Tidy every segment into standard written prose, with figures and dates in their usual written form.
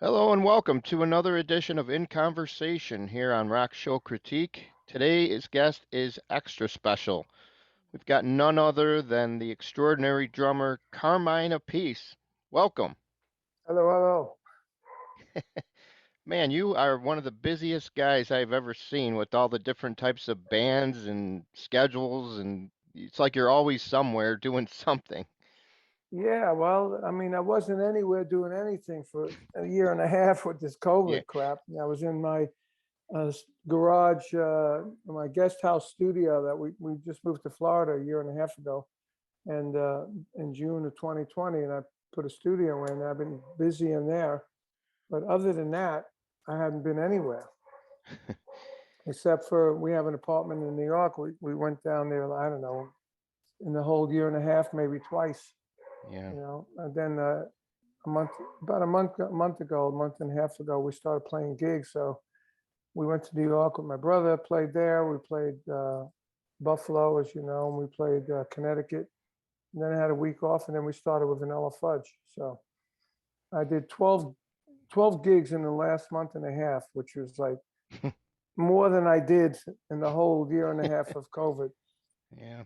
Hello and welcome to another edition of In Conversation here on Rock Show Critique. Today's guest is extra special. We've got none other than the extraordinary drummer Carmine Appice. Welcome. Hello, hello. Man, you are one of the busiest guys I've ever seen with all the different types of bands and schedules, and it's like you're always somewhere doing something. Yeah, well, I mean, I wasn't anywhere doing anything for a year and a half with this COVID Yeah. crap. I was in my garage, my guest house studio that we just moved to Florida a year and a half ago, and in June of 2020, and I put a studio in. I've been busy in there, but other than that, I hadn't been anywhere except for we have an apartment in New York. We went down there, I don't know, in the whole year and a half, maybe twice. Yeah. And then a month, about a month ago, a month and a half ago, we started playing gigs. So we went to New York with my brother, played there. We played Buffalo, as you know, and we played Connecticut. And then I had a week off, and then we started with Vanilla Fudge. So I did 12 gigs in the last month and a half, which was like more than I did in the whole year and a half of COVID. Yeah.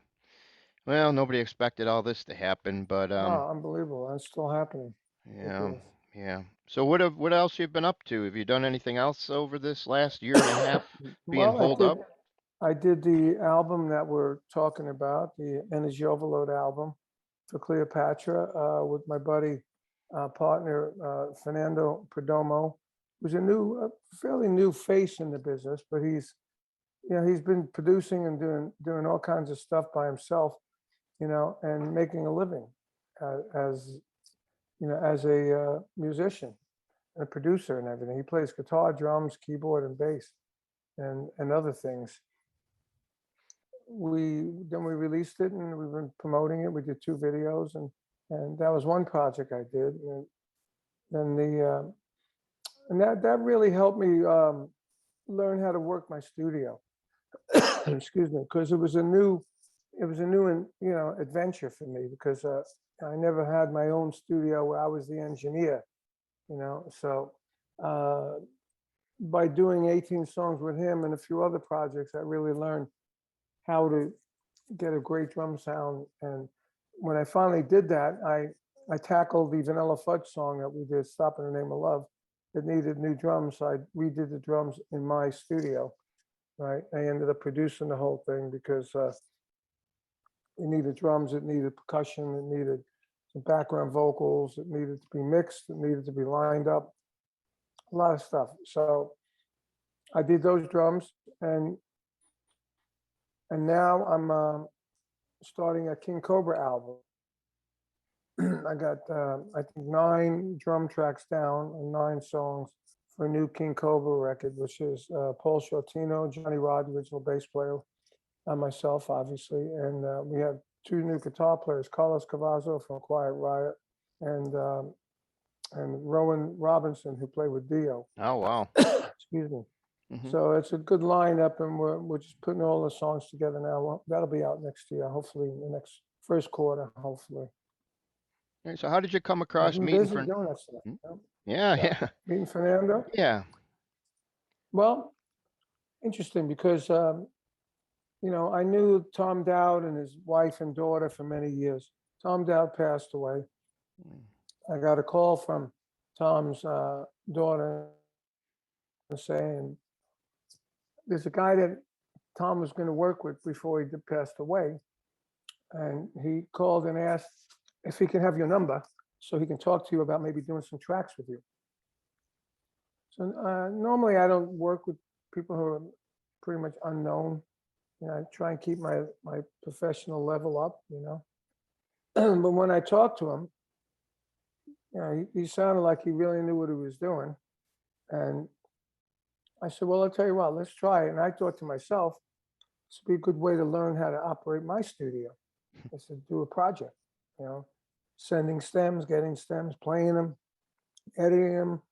Well, nobody expected all this to happen, but Oh, unbelievable. And it's still happening. yeah, Ridiculous. yeah. So what else you've been up to? Have you done anything else over this last year and a half being Well, holed up? I did the album that we're talking about, the Energy Overload album for Cleopatra, with my buddy, partner, Fernando Perdomo, who's fairly new face in the business, but he's been producing and doing all kinds of stuff by himself, and making a living as as a musician and a producer and everything. He plays guitar, drums, keyboard, and bass, and other things. We released it, and we've been promoting it. We did 2 videos, and that was one project I did. And then and that really helped me learn how to work my studio. Excuse me, because it was a new adventure for me, because I never had my own studio where I was the engineer. So by doing 18 songs with him and a few other projects, I really learned how to get a great drum sound. And when I finally did that, I tackled the Vanilla Fudge song that we did, "Stop in the Name of Love." It needed new drums, so I redid the drums in my studio. Right, I ended up producing the whole thing because it needed drums, it needed percussion, it needed some background vocals, it needed to be mixed, it needed to be lined up, a lot of stuff. So I did those drums, and now I'm starting a King Cobra album. I got I think 9 drum tracks down and 9 songs for a new King Cobra record, which is Paul Shortino, Johnny Rod, the original bass player, and myself, obviously, and we have 2 new guitar players, Carlos Cavazo from Quiet Riot, and um, and Rowan Robinson, who played with Dio. Oh, wow. Excuse me. Hmm. So it's a good lineup, and we're just putting all the songs together now. Well, that'll be out next year, hopefully in the next first quarter, hopefully. So how did you come I've across been meeting busy for? doing that stuff. Yeah, Yeah, yeah, meeting Fernando. yeah. Well, interesting because I knew Tom Dowd and his wife and daughter for many years. Tom Dowd passed away. I got a call from Tom's daughter saying there's a guy that Tom was going to work with before he passed away, and he called and asked if he can have your number so he can talk to you about maybe doing some tracks with you. So normally I don't work with people who are pretty much unknown. I try and keep my professional level up. But when I talked to him, he sounded like he really knew what he was doing. And I said, well, I'll tell you what, let's try it. And I thought to myself, this would be a good way to learn how to operate my studio. I said, do a project, sending stems, getting stems, playing them, editing them,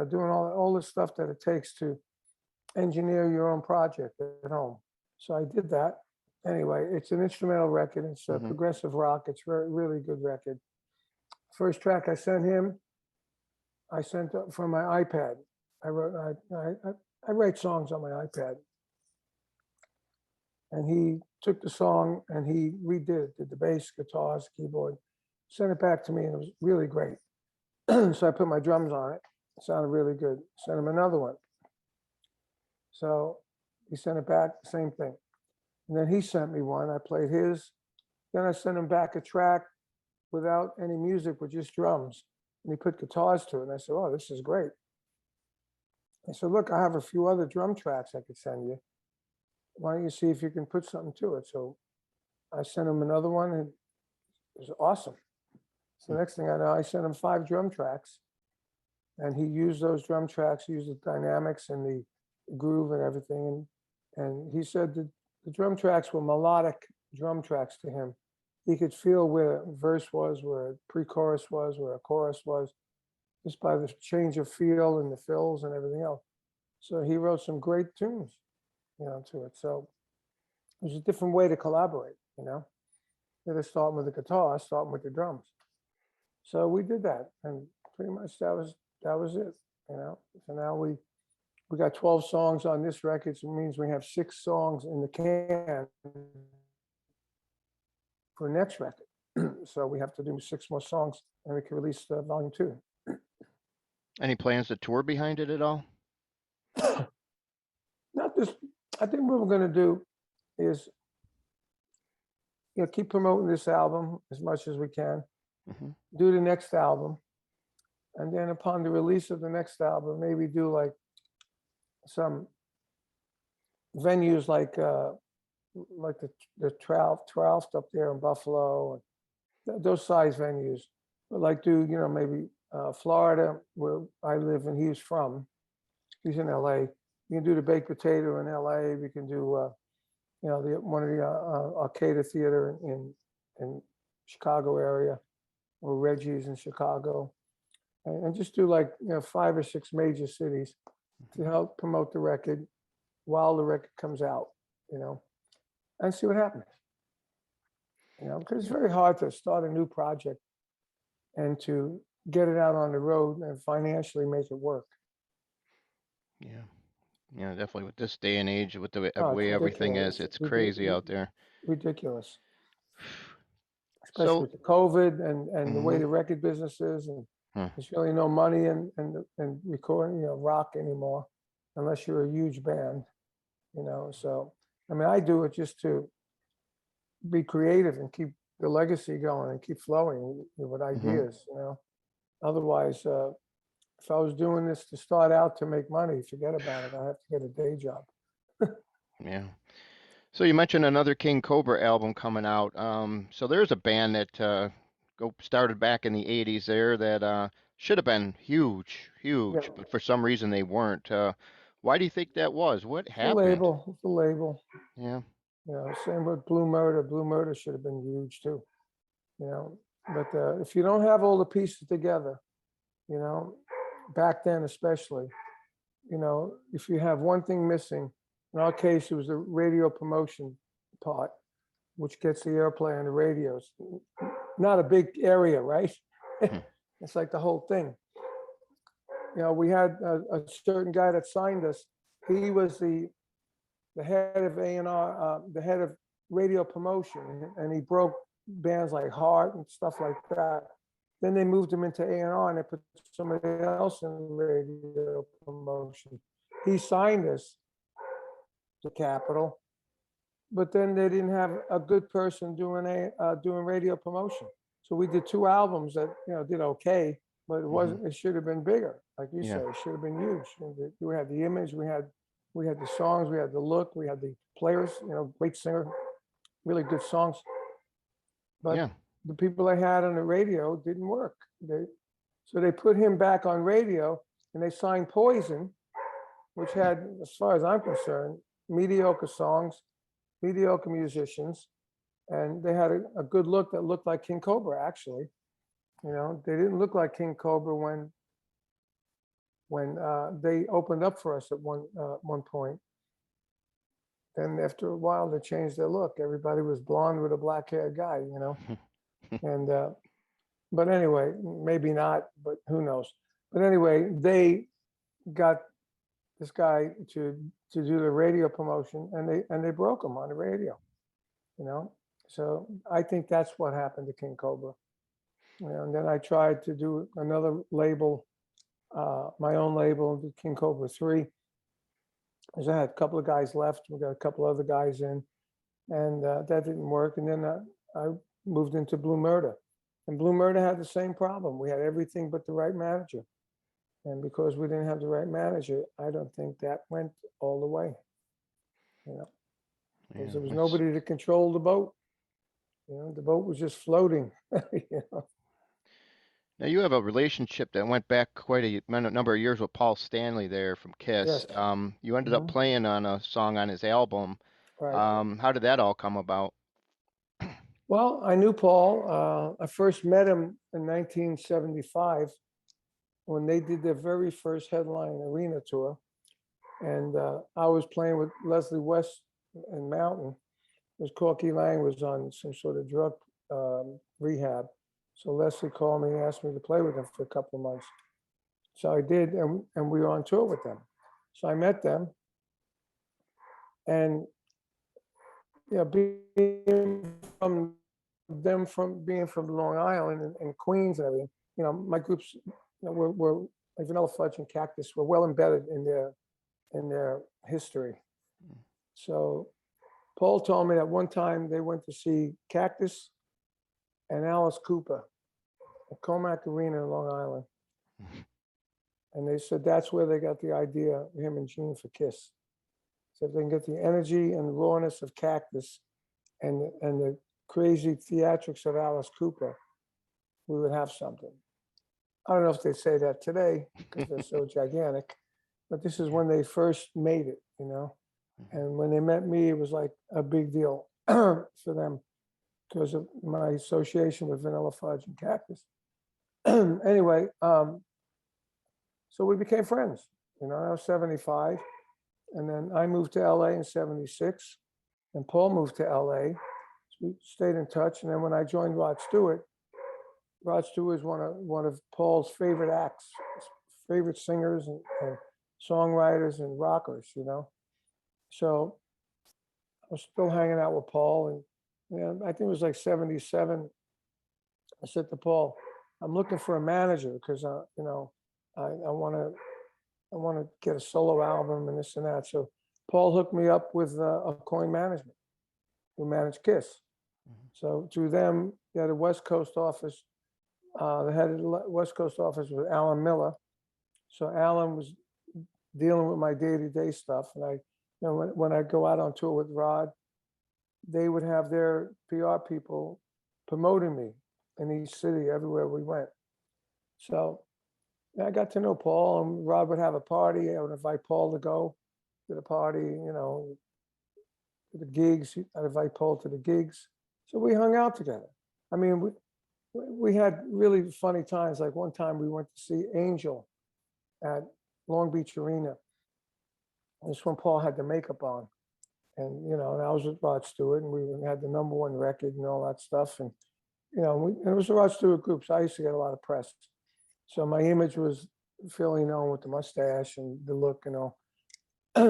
doing all the stuff that it takes to engineer your own project at home. So I did that. Anyway, it's an instrumental record. It's progressive rock. It's really good record. First track I sent him, I sent from my iPad. I wrote I write songs on my iPad, and he took the song and he redid it, did the bass, guitars, keyboard, sent it back to me, and it was really great. So I put my drums on it. It sounded really good. Sent him another one. So he sent it back, same thing. And then he sent me one. I played his. Then I sent him back a track without any music, with just drums. And he put guitars to it. And I said, "Oh, this is great." I said, "Look, I have a few other drum tracks I could send you. Why don't you see if you can put something to it?" So I sent him another one, and it was awesome. So the next thing I know, I sent him 5 drum tracks, and he used those drum tracks, used the dynamics and the groove and everything. And he said that the drum tracks were melodic drum tracks to him. He could feel where a verse was, where a pre-chorus was, where a chorus was, just by the change of feel and the fills and everything else. So he wrote some great tunes, to it. So it was a different way to collaborate, Instead of starting with the guitar, starting with the drums. So we did that, and pretty much that was it, So now we got 12 songs on this record, so it means we have 6 songs in the can for next record. So we have to do 6 more songs, and we can release volume 2. Any plans to tour behind it at all? Not this. I think what we're going to do is, keep promoting this album as much as we can. Do the next album, and then upon the release of the next album, maybe do like some venues like the Trout up there in Buffalo, and those size venues. But like do maybe Florida, where I live and he's from. He's in LA. You can do the Baked Potato in LA. We can do one of the Arcada Theater in Chicago area, or Reggie's in Chicago, and just do like 5 or 6 major cities to help promote the record while the record comes out, and see what happens. Because it's very hard to start a new project and to get it out on the road and financially make it work. Yeah, definitely. With this day and age, with the Oh, way everything is, ridiculous. it's crazy out there. Ridiculous, especially So, with the COVID and the way mhm, the record business is, and huh, there's really no money in recording, rock anymore, unless you're a huge band, So, I mean, I do it just to be creative and keep the legacy going and keep flowing with mhm, ideas, Otherwise, if I was doing this to start out to make money, forget about it. I have to get a day job. yeah. So you mentioned another King Cobra album coming out. So there's a band that go started back in the '80s there that should have been huge, Yeah, huge, but for some reason they weren't. Why do you think that was? What it's the happened? label. It's the label. Yeah. Same with Blue Murder. Blue Murder should have been huge too. You know, but if you don't have all the pieces together, you know, back then especially, if you have one thing missing, in our case, it was the radio promotion part, which gets the airplay on the radios. Not a big area, right? Hmm. It's like the whole thing. We had a certain guy that signed us. He was the head of A&R, the head of radio promotion, and he broke bands like Heart and stuff like that. Then they moved him into A&R, and they put somebody else in radio promotion. He signed us to Capitol, but then they didn't have a good person doing radio promotion. So we did 2 albums that did okay, but it wasn't. It should have been bigger, like you Yeah. say. It should have been huge. We had the image, we had the songs, we had the look, we had the players. Great singer, really good songs. But Yeah. the people I had on the radio didn't work. So they put him back on radio, and they signed Poison, which had, as far as I'm concerned, mediocre songs, mediocre musicians, and they had a good look that looked like King Cobra. Actually, they didn't look like King Cobra when they opened up for us at one point. Then after a while, they changed their look. Everybody was blonde with a black-haired guy. And but anyway, maybe not, but who knows? But anyway, they got this guy to do the radio promotion, and they broke him on the radio. You know, so I think that's what happened to King Cobra. And then I tried to do another label, my own label, the King Cobra 3, because I had a couple of guys left. We got a couple other guys in, and that didn't work. And then I moved into Blue Murder, and Blue Murder had the same problem. We had everything but the right manager, and because we didn't have the right manager, I don't think that went all the way. You know, Yeah, because there was that's nobody to control the boat. You know, the boat was just floating. You know? now you have a relationship that went back quite a number of years with Paul Stanley there from Kiss. Yes. You ended up Hmm. playing on a song on his album. Right. How did that all come about? Well, I knew Paul. I first met him in 1975 when they did their very first headline arena tour. And I was playing with Leslie West and Mountain. Because Corky Lang was on some sort of drug rehab. So Leslie called me and asked me to play with him for a couple of months. So I did, and we were on tour with them. So I met them, and being from them, from being from Long Island and Queens and everything, my groups, were like Vanilla Fudge and Cactus were well embedded in their history. So Paul told me that one time they went to see Cactus and Alice Cooper at Comac Arena in Long Island. And they said that's where they got the idea, him and Gene, for Kiss. So if they can get the energy and the rawness of Cactus and the crazy theatrics of Alice Cooper, we would have something. I don't know if they say that today because they're so gigantic, but this is when they first made it, And when they met me, it was like a big deal for them because of my association with Vanilla Fudge and Cactus. Anyway, so we became friends. I was 75, and then I moved to LA in 76, and Paul moved to LA. So we stayed in touch, and then when I joined Rod Stewart is one of Paul's favorite acts, favorite singers and songwriters and rockers. So I was still hanging out with Paul, and I think it was like 77. I said to Paul, "I'm looking for a manager because I want to get a solo album and this and that." So Paul hooked me up with a Coin Management, who managed Kiss. So through them, they had a West Coast office. The head of the West Coast office was Alan Miller. So Alan was dealing with my day-to-day stuff, and when I go out on tour with Rod, they would have their PR people promoting me in each city, everywhere we went. So I got to know Paul, and Rod would have a party. I would invite Paul to go to the party, to the gigs. I'd invite Paul to the gigs. So we hung out together. I mean, we had really funny times. Like one time we went to see Angel at Long Beach Arena. This when Paul had the makeup on. And I was with Rod Stewart, and we had the #1 record and all that stuff. And and it was a Rod Stewart group, so I used to get a lot of press. So my image was fairly known with the mustache and the look,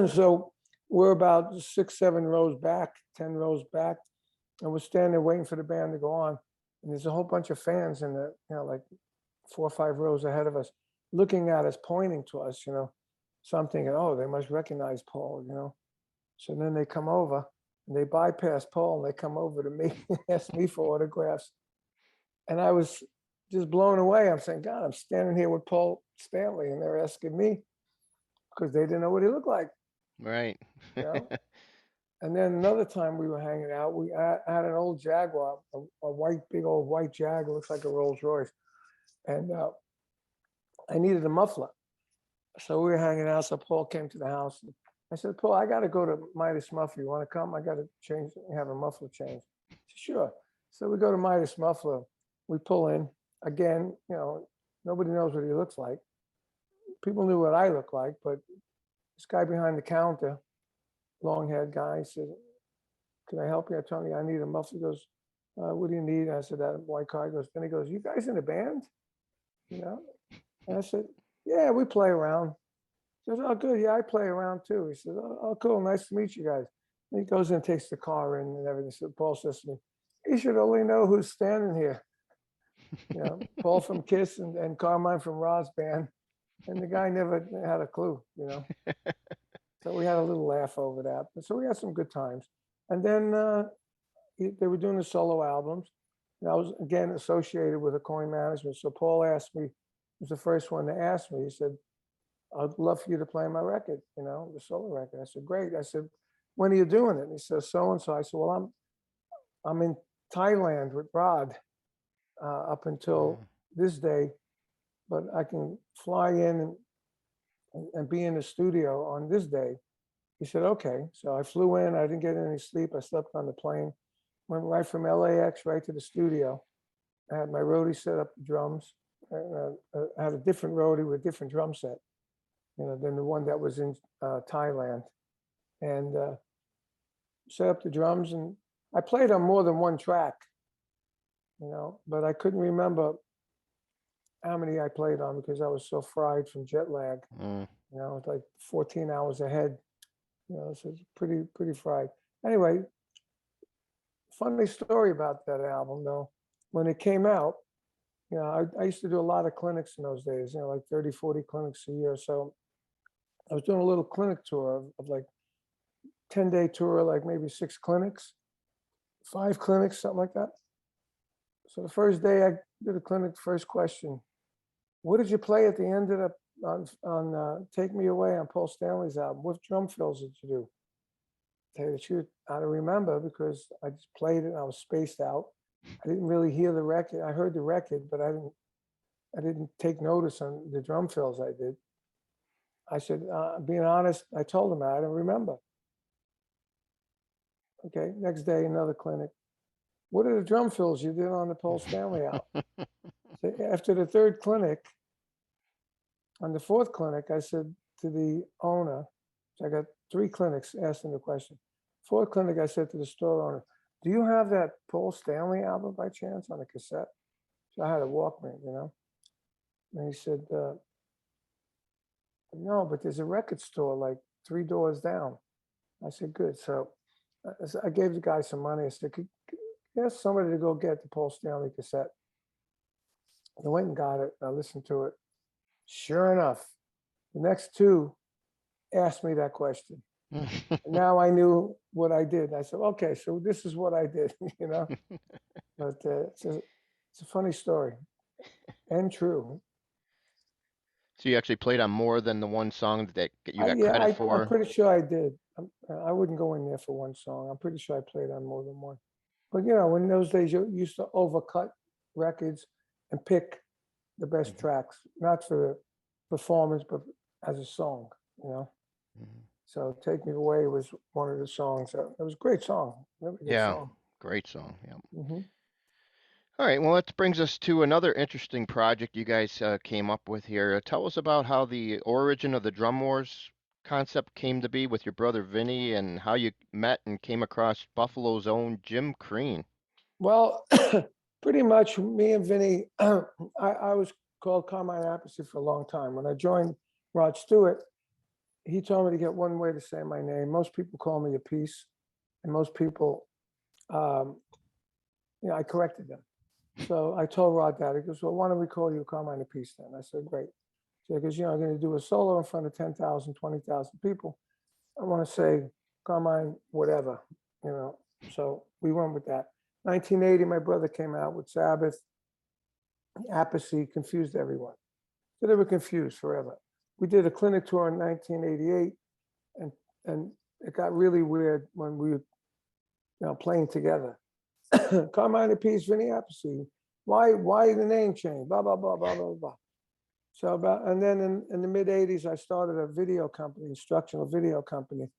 So we're about 6, 7 rows back, 10 rows back, and we're standing there waiting for the band to go on. And there's a whole bunch of fans in the, like 4 or 5 rows ahead of us, looking at us, pointing to us, So I'm thinking, oh, they must recognize Paul. So then they come over and they bypass Paul and they come over to me and ask me for autographs. And I was just blown away. I'm saying, God, I'm standing here with Paul Stanley and they're asking me because they didn't know what he looked like. Right. You know? And then another time we were hanging out, I had an old Jaguar, a white, big old white Jag, looks like a Rolls Royce. And I needed a muffler. So we were hanging out. So Paul came to the house. I said, Paul, I got to go to Midas Muffler. You want to come? I got to have a muffler change. He said, sure. So we go to Midas Muffler. We pull in. Again, nobody knows what he looks like. People knew what I look like, but this guy behind the counter, long-haired guy, said, can I help you? I told him, I need a muffler. He goes, what do you need? I said, that white car. Then he goes, you guys in a band? And I said, Yeah, we play around. He says, oh, good. Yeah, I play around too. He says, oh, cool. Nice to meet you guys. And he goes in and takes the car in and everything. So Paul says to me, he should only know who's standing here. Paul from Kiss and Carmine from Rod's band. And the guy never had a clue. So we had a little laugh over that. So we had some good times. And then they were doing the solo albums. And I was, again, associated with a coin management. So Paul asked me, was the first one to ask me. He said, I'd love for you to play my record, the solo record. I said, great. I said, when are you doing it? And he says, so and so. I said, well, I'm in Thailand with Rod up until this day, but I can fly in and be in the studio on this day. He said, okay. So I flew in. I didn't get any sleep. I slept on the plane. Went right from LAX right to the studio. I had my roadie set up the drums. I had a different roadie with a different drum set, than the one that was in Thailand. And set up the drums. And I played on more than one track, but I couldn't remember how many I played on because I was so fried from jet lag. It's like 14 hours ahead. So it's pretty fried. Anyway, funny story about that album though. When it came out, I used to do a lot of clinics in those days, like 30, 40 clinics a year. So I was doing a little clinic tour of like 10-day tour, like maybe 6 clinics, 5 clinics, something like that. So the first day I did a clinic, first question, what did you play at the end of on Take Me Away on Paul Stanley's album? What drum fills did you do? Tell you the truth, I don't remember because I just played it and I was spaced out. I didn't really hear the record. I heard the record, but I didn't take notice on the drum fills I did. I said, being honest, I told him I don't remember. Okay, next day, another clinic. What are the drum fills you did on the Paul Stanley album? So after the third clinic, on the fourth clinic, I said to the owner, so I got 3 clinics asking the question. Fourth clinic, I said to the store owner, do you have that Paul Stanley album by chance on a cassette? So I had a Walkman. And he said, no, but there's a record store like 3 doors down. I said, good. So I gave the guy some money. I said, could ask somebody to go get the Paul Stanley cassette. I went and got it. I listened to it. Sure enough, the next 2 asked me that question. And now I knew what I did. I said, okay, so this is what I did, But it's a funny story and true. So you actually played on more than the one song that you got Yeah, credit I'm for? pretty sure I did. I wouldn't go in there for one song. I'm pretty sure I played on more than one. But in those days, you used to overcut records and pick the best tracks, not for the performance, but as a song. So "Take Me Away" was one of the songs. It was a great song, really good Yeah, song. great song. Yeah. Hmm. All right, well, that brings us to another interesting project you guys came up with here. Tell us about how the origin of the Drum Wars concept came to be with your brother Vinny and how you met and came across Buffalo's own Jim Crean. Well, pretty much me and Vinny, I was called Carmine Appice for a long time. When I joined Rod Stewart, he told me to get one way to say my name. Most people call me Appice, and most people, um, I corrected them. So I told Rod that. He goes, well, why don't we call you Carmine Appice then? I said, great. So because, I'm going to do a solo in front of 10,000, 20,000 people. I want to say Carmine, whatever. So we went with that. 1980, my brother came out with Sabbath, Appice, confused everyone. So they were confused forever. We did a clinic tour in 1988, and it got really weird when we were playing together. Carmine Appice, Vinny Appice. Why the name change? Blah blah blah blah blah blah. So and then in the mid '80s, I started a video company, instructional video company,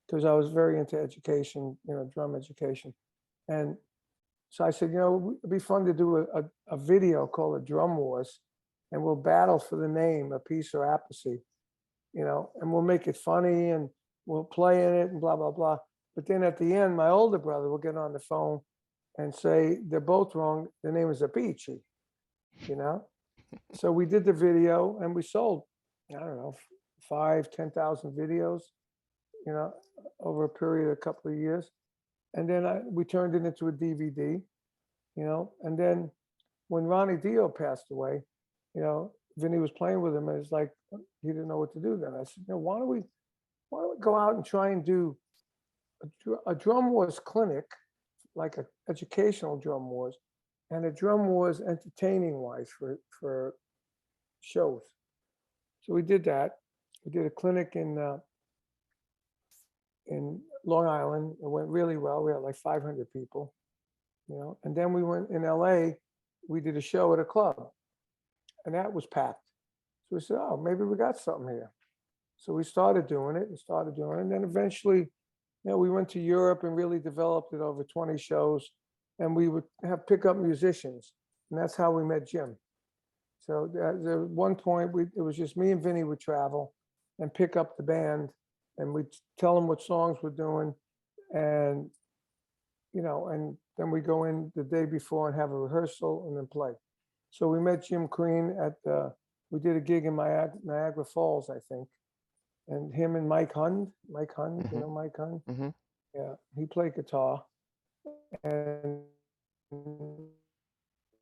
because I was very into education, drum education, and so I said, it'd be fun to do a video called a Drum Wars, and we'll battle for the name Appice or Appice, and we'll make it funny and we'll play in it and blah blah blah. But then at the end, my older brother will get on the phone and say they're both wrong. The name is Appice, you know. So we did the video and we sold, I don't know, 5, 10,000 videos, you know, over a period of a couple of years. And then we turned it into a DVD, you know, and then when Ronnie Dio passed away, you know, Vinny was playing with him and it's like, he didn't know what to do then. I said, you know, why don't we go out and try and do a drum wars clinic, like an educational drum wars, and a drum wars entertaining wise for shows. So we did that. We did a clinic in Long Island. It went really well. We had like 500 people, you know. And then we went in LA. We did a show at a club, and that was packed. So we said, oh, maybe we got something here. So we started doing it and then eventually, you know, we went to Europe and really developed it over 20 shows, and we would have pickup musicians, and that's how we met Jim. So at one point, it was just me and Vinny would travel and pick up the band, and we'd tell them what songs we're doing, and you know, and then we go in the day before and have a rehearsal and then play. So we met Jim Crean at we did a gig in Niagara Falls, I think, and him and Mike Hund, you know Mike Hund, Mm-hmm. yeah, he played guitar, and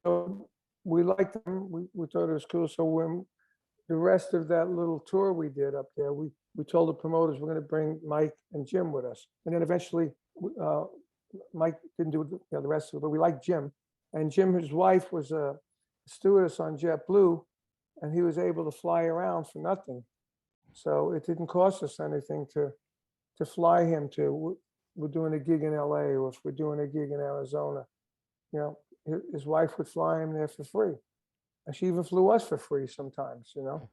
so we liked him. We thought it was cool. So when the rest of that little tour we did up there, we told the promoters we're going to bring Mike and Jim with us. And then eventually, Mike didn't do the rest of it, but we liked Jim. And Jim, his wife, was a stewardess on JetBlue, and he was able to fly around for nothing. So it didn't cost us anything to fly him to. We're doing a gig in LA, or if we're doing a gig in Arizona, you know, his wife would fly him there for free. And she even flew us for free sometimes, you know.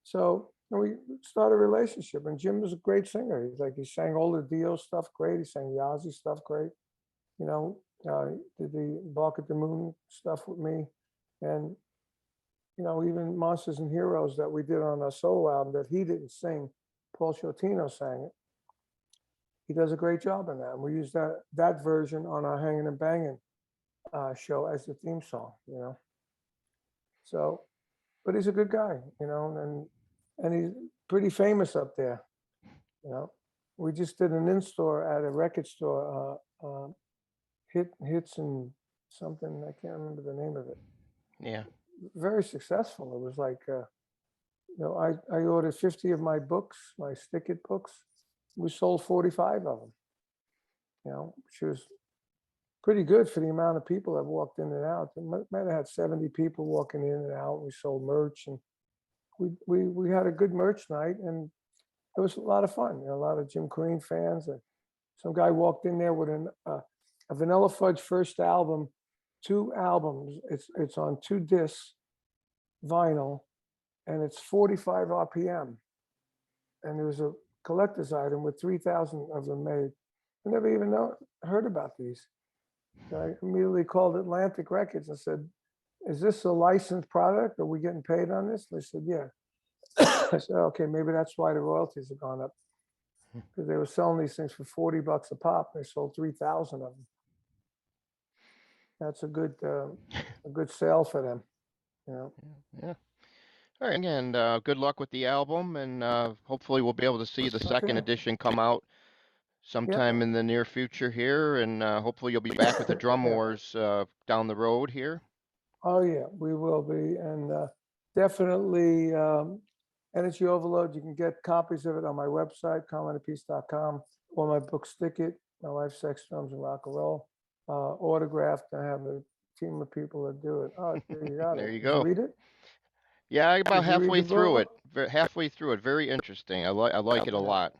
So we started a relationship, and Jim was a great singer. He sang all the Dio stuff great. He sang the Ozzy stuff great. You know, did the Bark at the Moon stuff with me, and you know, even Monsters and Heroes that we did on our solo album that he didn't sing, Paul Shortino sang it. He does a great job in that, and we use that version on our Hanging and Banging show as the theme song. You know, so, but he's a good guy, you know, and he's pretty famous up there. You know, we just did an in-store at a record store, hits and something. I can't remember the name of it. Yeah. Very successful. It was like, you know, I ordered 50 of my books, my stick-it books. We sold 45 of them. You know, which was pretty good for the amount of people that walked in and out. We might have had 70 people walking in and out. We sold merch, and we had a good merch night, and it was a lot of fun. You know, a lot of Jim Crean fans. And some guy walked in there with a Vanilla Fudge first album, 2 albums. It's on 2 discs, vinyl, and it's 45 RPM. And it was a collector's item with 3,000 of them made. I never even heard about these. So I immediately called Atlantic Records and said, is this a licensed product? Are we getting paid on this? They said, yeah. I said, okay, maybe that's why the royalties have gone up, because they were selling these things for $40 a pop. They sold 3,000 of them. That's a good sale for them, you know. Yeah. All right, and good luck with the album, and hopefully we'll be able to see the second Okay. edition come out sometime in the near future here, and hopefully you'll be back with the Drum Yeah. Wars down the road here. Oh yeah, we will be, and definitely Energy Overload. You can get copies of it on my website, CarmineAppice.com, or my book, Stick It, My Life, Sex, Drums, and Rock and Roll, autographed. I have a team of people that do it. Oh, there you got There it. you Did you go. read it? Yeah, about Did you read halfway the through it. book? Halfway through it. Very interesting. I like it a Yeah. lot.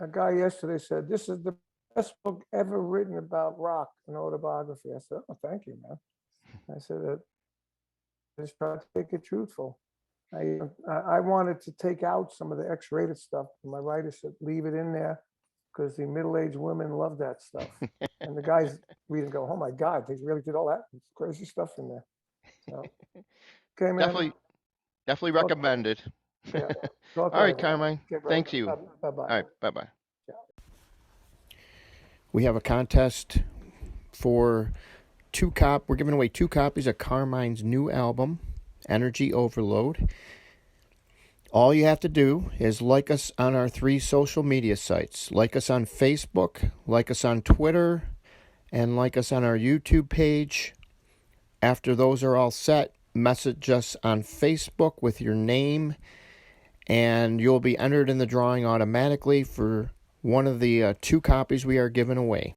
A guy yesterday said, this is the best book ever written about rock, an autobiography. I said, oh, thank you, man. I said, just try to take it truthful. I wanted to take out some of the X-rated stuff. My writer said, leave it in there, because the middle-aged women love that stuff. And the guys read and go, oh my God, they really did all that crazy stuff in there. So, okay, man. Definitely Talk, recommended. yeah, talk All right, later. Carmine. Okay, bro. Thanks you. Bye-bye. All right, bye-bye. Yeah. We have a contest for we're giving away 2 copies of Carmine's new album. energy overload. All you have to do is like us on our 3 social media sites. Like us on Facebook, like us on Twitter, and like us on our YouTube page. After those are all set, message us on Facebook with your name, and you'll be entered in the drawing automatically for one of the 2 copies we are giving away.